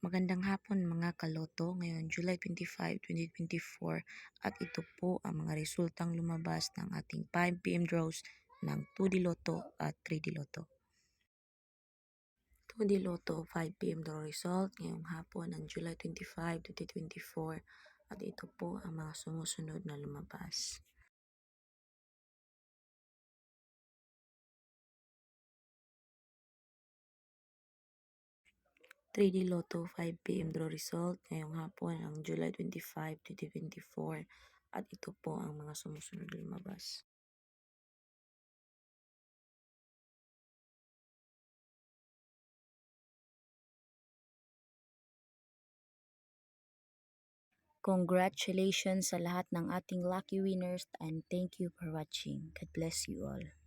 Magandang hapon mga kaloto, ngayon July 25, 2024 at ito po ang mga resultang lumabas ng ating 5 PM draws ng 2D Lotto at 3D Lotto. 2D Lotto 5 PM draw result ngayong hapon ng July 25, 2024 at ito po ang mga sumusunod na lumabas. 3D Lotto 5 PM draw result ngayong hapon ng July 25, 2024 at ito po ang mga sumusunod na lumabas. 'Congratulations sa lahat ng ating lucky winners and thank you for watching. God bless you all.